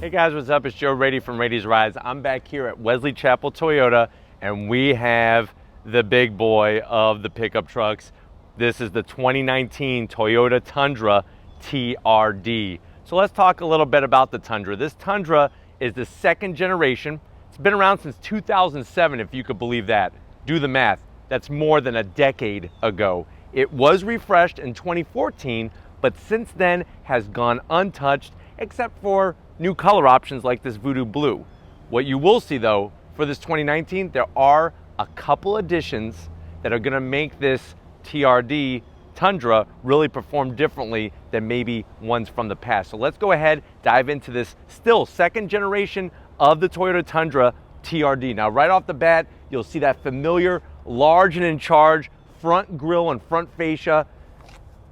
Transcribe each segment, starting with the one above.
Hey guys, what's up? It's Joe Rady from Rady's Rides. I'm back here at Wesley Chapel Toyota, and we have the big boy of the pickup trucks. This is the 2019 Toyota Tundra TRD. So let's talk a little bit about the Tundra. This Tundra is the second generation. It's been around since 2007, if you could believe that. Do the math. That's more than a decade ago. It was refreshed in 2014, but since then has gone untouched, except for new color options like this voodoo blue. What you will see though, for this 2019, there are a couple additions that are gonna make this TRD Tundra really perform differently than maybe ones from the past. So let's go ahead, dive into this still second generation of the Toyota Tundra TRD. Now right off the bat, you'll see that familiar large and in charge front grille and front fascia.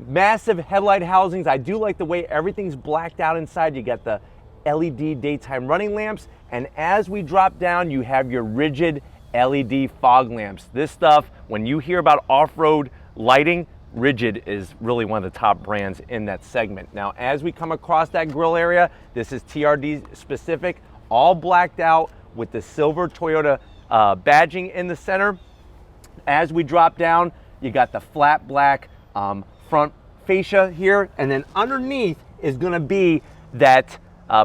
Massive headlight housings. I do like the way everything's blacked out inside. You got the LED daytime running lamps, and as we drop down, you have your rigid LED fog lamps. This stuff, when you hear about off-road lighting, Rigid is really one of the top brands in that segment. Now, as we come across that grille area, this is TRD specific, all blacked out with the silver Toyota badging in the center. As we drop down, you got the flat black front fascia here, and then underneath is going to be that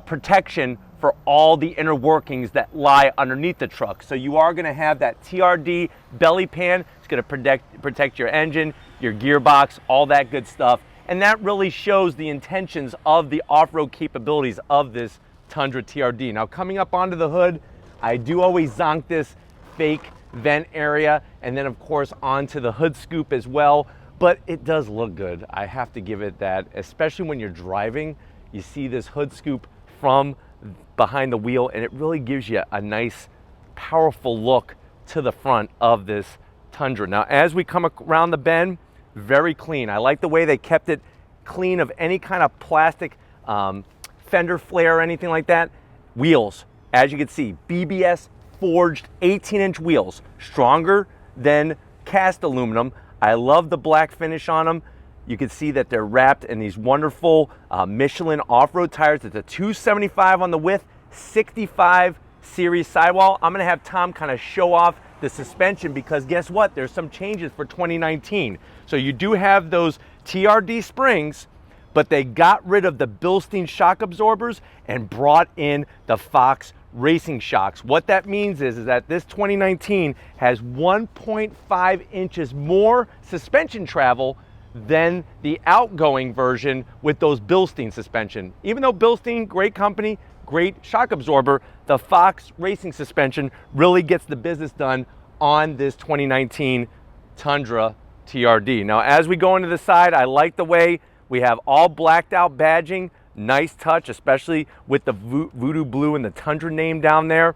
protection for all the inner workings that lie underneath the truck. So you are going to have that TRD belly pan. It's going to protect your engine, your gearbox, all that good stuff, and that really shows the intentions of the off-road capabilities of this Tundra TRD. Now coming up onto the hood, I do always zonk this fake vent area, and then of course onto the hood scoop as well. But it does look good. I have to give it that, especially when you're driving. You see this hood scoop from behind the wheel, and it really gives you a nice, powerful look to the front of this Tundra. Now, as we come around the bend, very clean. I like the way they kept it clean of any kind of plastic fender flare or anything like that. Wheels, as you can see, BBS forged 18-inch wheels, stronger than cast aluminum. I love the black finish on them. You can see that they're wrapped in these wonderful Michelin off-road tires. It's a 275 on the width, 65 series sidewall. I'm gonna have Tom kind of show off the suspension because guess what? There's some changes for 2019. So you do have those TRD springs, but they got rid of the Bilstein shock absorbers and brought in the Fox racing shocks. What that means is that this 2019 has 1.5 inches more suspension travel than the outgoing version with those Bilstein suspension. Even though Bilstein, great company, great shock absorber, the Fox racing suspension really gets the business done on this 2019 Tundra TRD. Now, as we go into the side, I like the way we have all blacked out badging. Nice touch, especially with the voodoo blue and the Tundra name down there.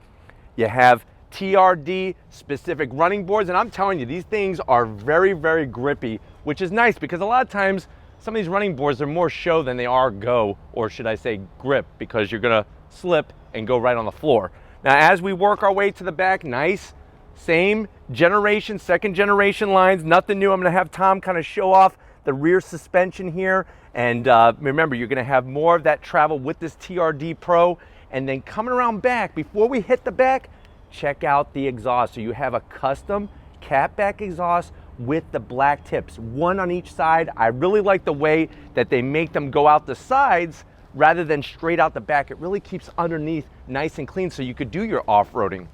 You have TRD specific running boards, and I'm telling you, these things are very, very grippy, which is nice because a lot of times some of these running boards are more show than they are go, or should I say grip, because you're gonna slip and go right on the floor. Now, as we work our way to the back, nice, same generation, second generation lines, nothing new. I'm gonna have Tom kind of show off the rear suspension here. And remember, you're gonna have more of that travel with this TRD Pro. And then coming around back, before we hit the back, check out the exhaust. So you have a custom catback exhaust with the black tips, one on each side. I really like the way that they make them go out the sides rather than straight out the back. It really keeps underneath nice and clean so you could do your off-roading.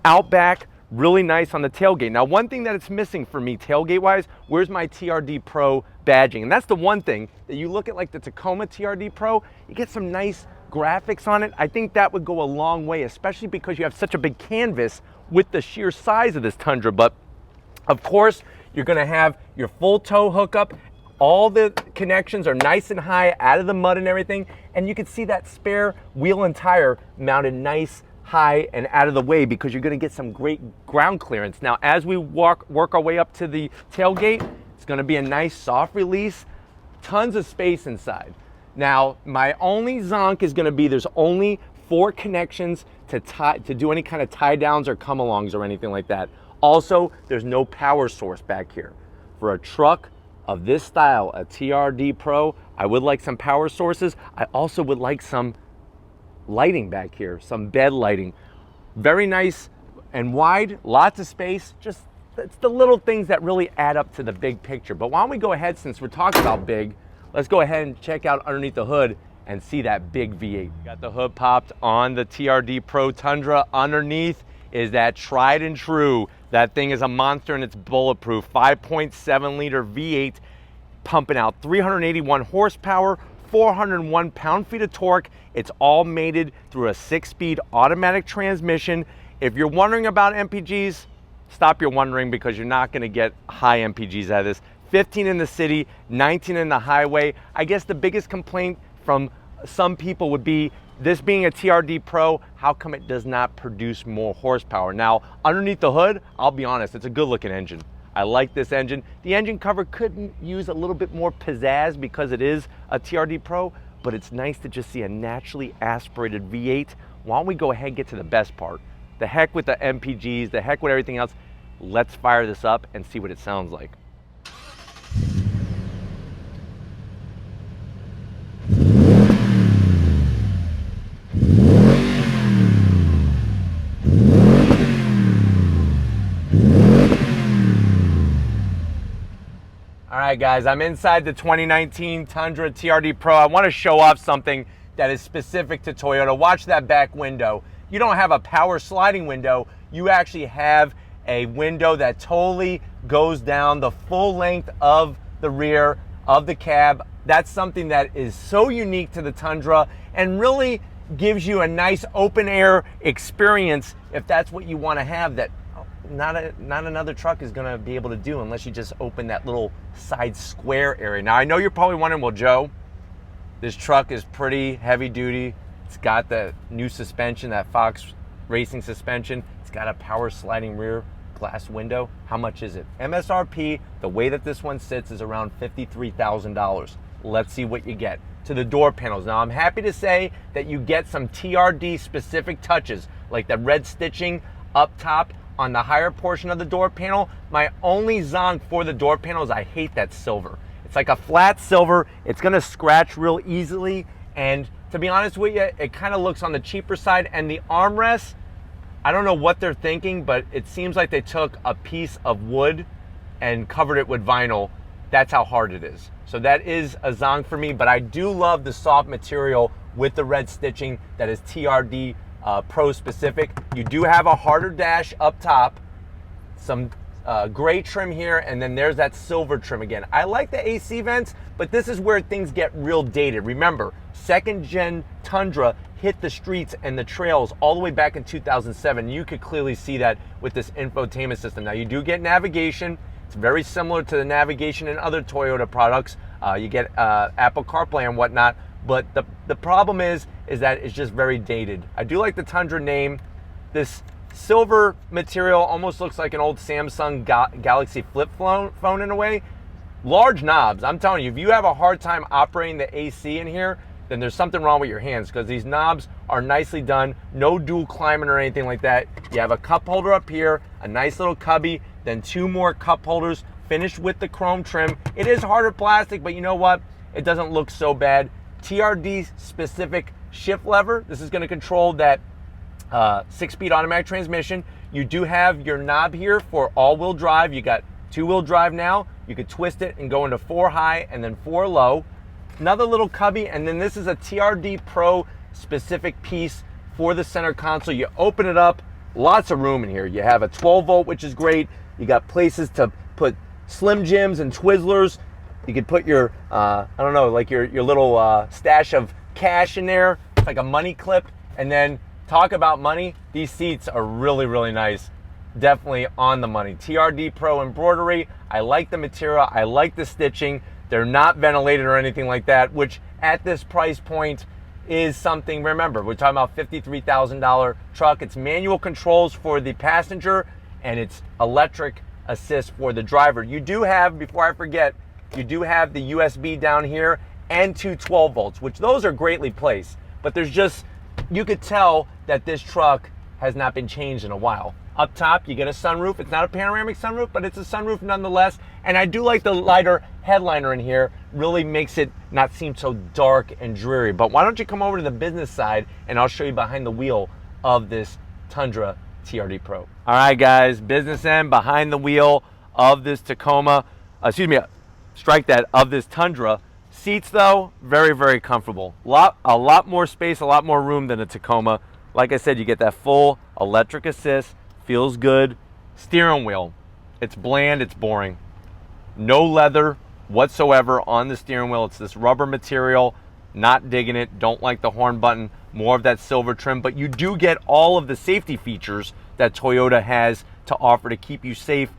Out back, really nice on the tailgate. Now, one thing that it's missing for me tailgate-wise, where's my TRD Pro badging? And that's the one thing that you look at, like the Tacoma TRD Pro, you get some nice graphics on it. I think that would go a long way, especially because you have such a big canvas with the sheer size of this Tundra. But of course, you're gonna have your full tow hookup. All the connections are nice and high, out of the mud and everything. And you can see that spare wheel and tire mounted nice, high, and out of the way because you're gonna get some great ground clearance. Now, as we work our way up to the tailgate, it's gonna be a nice soft release, tons of space inside. Now, my only zonk is gonna be there's only 4 connections to do any kind of tie downs or come alongs or anything like that. Also, there's no power source back here. For a truck of this style, a TRD Pro, I would like some power sources. I also would like some lighting back here, some bed lighting. Very nice and wide, lots of space. Just, it's the little things that really add up to the big picture. But why don't we go ahead, since we're talking about big, let's go ahead and check out underneath the hood and see that big V8. Got the hood popped on the TRD Pro Tundra. Underneath is that tried and true. That thing is a monster and it's bulletproof. 5.7 liter V8 pumping out 381 horsepower, 401 pound-feet of torque. It's all mated through a 6-speed automatic transmission. If you're wondering about MPGs, stop your wondering, because you're not gonna get high MPGs out of this. 15 in the city, 19 in the highway. I guess the biggest complaint from some people would be, this being a TRD Pro, how come it does not produce more horsepower? Now, underneath the hood, I'll be honest, it's a good looking engine. I like this engine. The engine cover could use a little bit more pizzazz because it is a TRD Pro, but it's nice to just see a naturally aspirated V8. Why don't we go ahead and get to the best part? The heck with the MPGs, the heck with everything else. Let's fire this up and see what it sounds like. All right, guys, I'm inside the 2019 Tundra TRD Pro. I want to show off something that is specific to Toyota. Watch that back window. You don't have a power sliding window. You actually have a window that totally goes down the full length of the rear of the cab. That's something that is so unique to the Tundra and really gives you a nice open air experience if that's what you want to have, that not another truck is going to be able to do unless you just open that little side square area. Now, I know you're probably wondering, well, Joe, this truck is pretty heavy duty. It's got the new suspension, that Fox Racing suspension. It's got a power sliding rear glass window. How much is it? MSRP, the way that this one sits, is around $53,000. Let's see what you get. To the door panels. Now, I'm happy to say that you get some TRD specific touches, like the red stitching up top on the higher portion of the door panel. My only zonk for the door panel is I hate that silver. It's like a flat silver. It's gonna scratch real easily. And to be honest with you, it kind of looks on the cheaper side. And the armrests, I don't know what they're thinking, but it seems like they took a piece of wood and covered it with vinyl. That's how hard it is. So that is a zonk for me, but I do love the soft material with the red stitching that is TRD Pro specific. You do have a harder dash up top, some gray trim here, and then there's that silver trim again. I like the AC vents, but this is where things get real dated. Remember, second gen Tundra hit the streets and the trails all the way back in 2007. You could clearly see that with this infotainment system. Now, you do get navigation. It's very similar to the navigation in other Toyota products. You get Apple CarPlay and whatnot, but the problem is that it's just very dated. I do like the Tundra name. This silver material almost looks like an old Samsung Galaxy flip phone in a way. Large knobs. I'm telling you, if you have a hard time operating the AC in here, then there's something wrong with your hands, because these knobs are nicely done. No dual climate or anything like that. You have a cup holder up here, a nice little cubby, then two more cup holders finished with the chrome trim. It is harder plastic, but you know what? It doesn't look so bad. TRD specific shift lever. This is going to control that 6-speed automatic transmission. You do have your knob here for all-wheel drive. You got 2-wheel drive now. You could twist it and go into 4 high and then 4 low. Another little cubby, and then this is a TRD Pro specific piece for the center console. You open it up, lots of room in here. You have a 12 volt, which is great. You got places to put Slim Jims and Twizzlers. You could put your, I don't know, like your little stash of cash in there. It's like a money clip. And then talk about money. These seats are really, really nice. Definitely on the money. TRD Pro embroidery. I like the material. I like the stitching. They're not ventilated or anything like that, which at this price point is something. Remember, we're talking about $53,000 truck. It's manual controls for the passenger, and it's electric assist for the driver. You do have, before I forget, you do have the USB down here and 2 12 volts, which those are greatly placed. But there's just, you could tell that this truck has not been changed in a while. Up top, you get a sunroof. It's not a panoramic sunroof, but it's a sunroof nonetheless. And I do like the lighter headliner in here. really makes it not seem so dark and dreary. But why don't you come over to the business side and I'll show you behind the wheel of this Tundra TRD Pro. All right, guys, business end, behind the wheel of this Tacoma, strike that, of this Tundra. Seats though, very, very comfortable. A lot more space, a lot more room than a Tacoma. Like I said, you get that full electric assist, feels good. Steering wheel, it's bland, it's boring. No leather whatsoever on the steering wheel. It's this rubber material, not digging it, don't like the horn button, more of that silver trim, but you do get all of the safety features that Toyota has to offer to keep you safe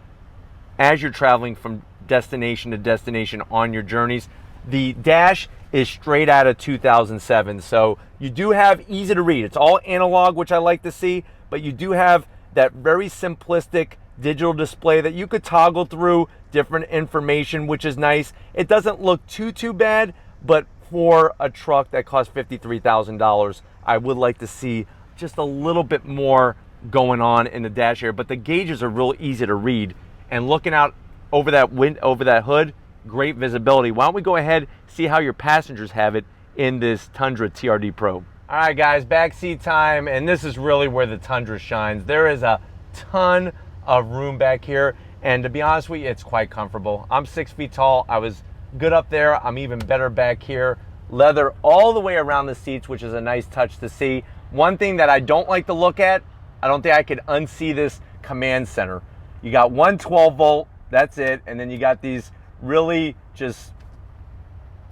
as you're traveling from destination to destination on your journeys. The dash is straight out of 2007, so you do have easy to read. It's all analog, which I like to see, but you do have that very simplistic digital display that you could toggle through different information, which is nice. It doesn't look too bad, but for a truck that costs $53,000, I would like to see just a little bit more going on in the dash area. But the gauges are real easy to read, and looking out over that hood, great visibility. Why don't we go ahead, see how your passengers have it in this Tundra TRD Pro. All right, guys, backseat time, and this is really where the Tundra shines. There is a ton of room back here, and to be honest with you, it's quite comfortable. I'm 6 feet tall. I was good up there. I'm even better back here. Leather all the way around the seats, which is a nice touch to see. One thing that I don't like to look at, I don't think I could unsee this command center. You got one 12-volt, that's it, and then you got these really just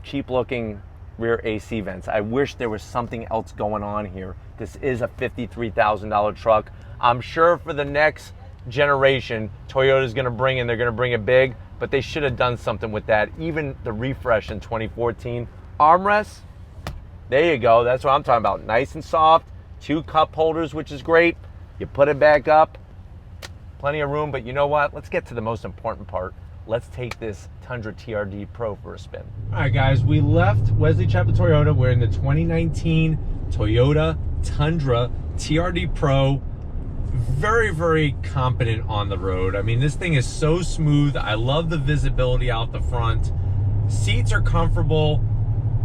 cheap looking rear AC vents. I wish there was something else going on here. This is a $53,000 truck. I'm sure for the next generation, Toyota's gonna bring in, they're gonna bring it big, but they should have done something with that. Even the refresh in 2014. Armrests, there you go, that's what I'm talking about. Nice and soft, 2 cup holders, which is great. You put it back up, plenty of room, but you know what? Let's get to the most important part. Let's take this Tundra TRD Pro for a spin. All right, guys, we left Wesley Chapel Toyota. We're in the 2019 Toyota Tundra TRD Pro. Very, very competent on the road. I mean, this thing is so smooth. I love the visibility out the front. Seats are comfortable.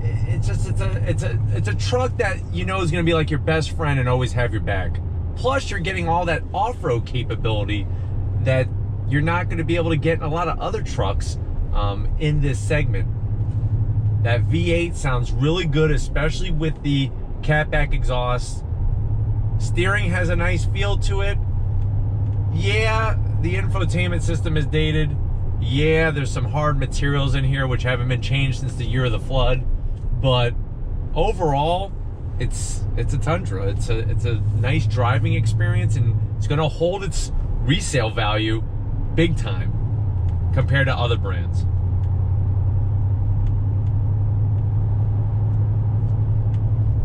It's a truck that you know is going to be like your best friend and always have your back. Plus, you're getting all that off-road capability that you're not going to be able to get in a lot of other trucks in this segment. That V8 sounds really good, especially with the catback exhaust. Steering has a nice feel to it. Yeah, the infotainment system is dated. Yeah, there's some hard materials in here which haven't been changed since the year of the flood. But overall, it's a Tundra. It's a nice driving experience, and it's going to hold its resale value big time compared to other brands.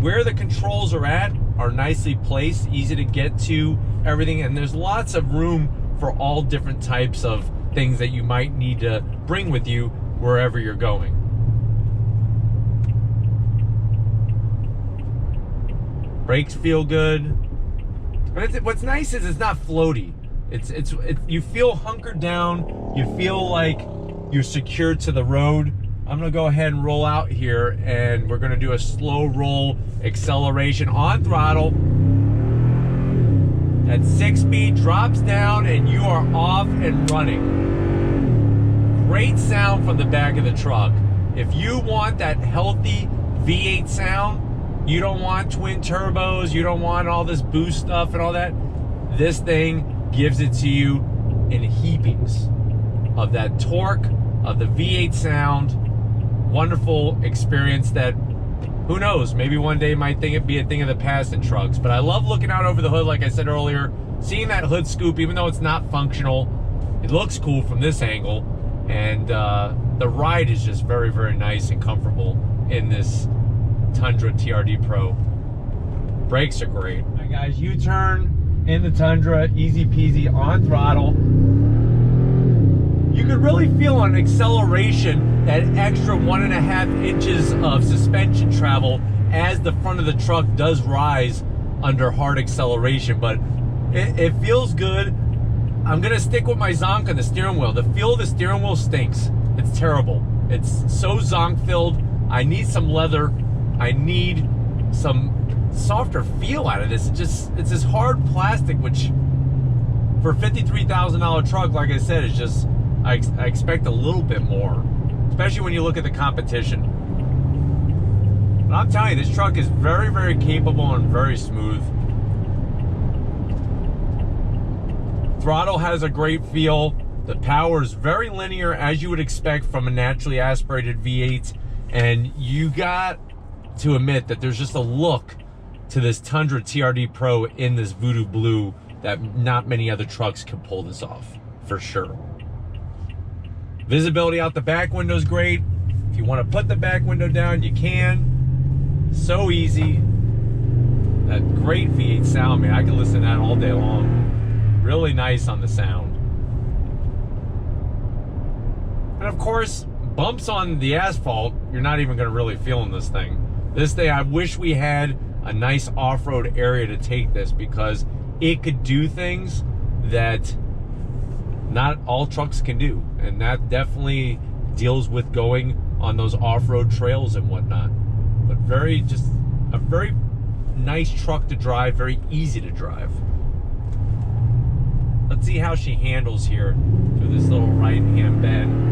Where the controls are nicely placed, easy to get to, everything, and there's lots of room for all different types of things that you might need to bring with you wherever you're going. Brakes feel good, but what's nice is it's not floaty. It's you feel hunkered down. You feel like you're secured to the road. I'm gonna go ahead and roll out here, and we're gonna do a slow roll acceleration on throttle. At 6 speed, drops down, and you are off and running. Great sound from the back of the truck. If you want that healthy V8 sound, you don't want twin turbos, you don't want all this boost stuff and all that, this thing gives it to you in heapings of that torque, of the V8 sound. Wonderful experience that, who knows, maybe one day might be a thing of the past in trucks. But I love looking out over the hood, like I said earlier, seeing that hood scoop, even though it's not functional, it looks cool from this angle. And the ride is just very, very nice and comfortable in this Tundra TRD Pro. Brakes are great. All right, guys, U-turn in the Tundra, easy peasy on throttle. You could really feel on acceleration that extra 1.5 inches of suspension travel as the front of the truck does rise under hard acceleration, but it feels good. I'm gonna stick with my zonk on the steering wheel. The feel of the steering wheel stinks. It's terrible. It's so zonk filled. I need some leather. I need some softer feel out of this. It's this hard plastic, which for a $53,000 truck, like I said, is just, I expect a little bit more, especially when you look at the competition. But I'm telling you, this truck is very, very capable and very smooth. Throttle has a great feel. The power is very linear, as you would expect from a naturally aspirated V8. And you got to admit that there's just a look to this Tundra TRD Pro in this voodoo blue that not many other trucks can pull this off, for sure. Visibility out the back window is great. If you want to put the back window down, you can. So easy. That great V8 sound, man. I can listen to that all day long. Really nice on the sound. And of course, bumps on the asphalt, you're not even going to really feel in this thing. This thing, I wish we had a nice off-road area to take this, because it could do things that not all trucks can do. And that definitely deals with going on those off-road trails and whatnot. But just a very nice truck to drive, very easy to drive. Let's see how she handles here through this little right-hand bend.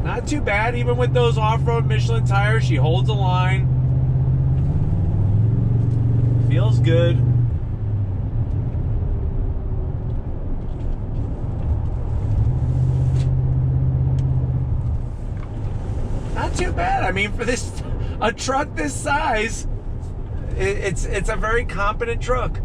Not too bad, even with those off-road Michelin tires. She holds the line. Feels good. Not too bad. I mean, for a truck this size, it's a very competent truck.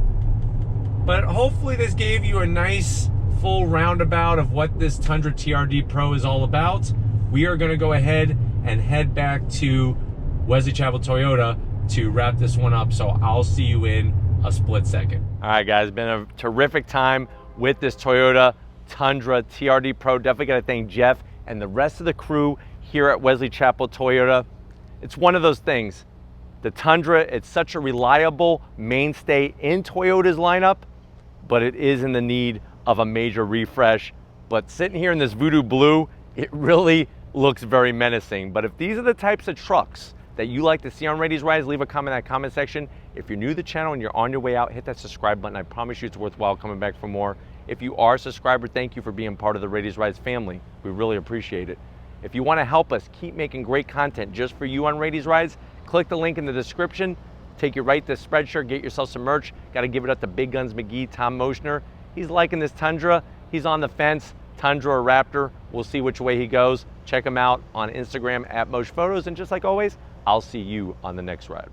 But hopefully this gave you a nice full roundabout of what this Tundra TRD Pro is all about. We are going to go ahead and head back to Wesley Chapel Toyota to wrap this one up. So I'll see you in a split second. All right, guys, been a terrific time with this Toyota Tundra TRD Pro. Definitely got to thank Jeff and the rest of the crew here at Wesley Chapel Toyota. It's one of those things. The Tundra, it's such a reliable mainstay in Toyota's lineup, but it is in the need of a major refresh. But sitting here in this voodoo blue, it really looks very menacing. But if these are the types of trucks that you like to see on Rady's Rides, leave a comment in that comment section. If you're new to the channel and you're on your way out, hit that subscribe button. I promise you it's worthwhile coming back for more. If you are a subscriber, thank you for being part of the Rady's Rides family. We really appreciate it. If you want to help us keep making great content just for you on Rady's Rides, click the link in the description. Take you right to Spreadshirt, get yourself some merch. Got to give it up to Big Guns McGee, Tom Moschner. He's liking this Tundra. He's on the fence. Tundra or Raptor, we'll see which way he goes. Check him out on Instagram at Mosh Photos, and just like always, I'll see you on the next ride.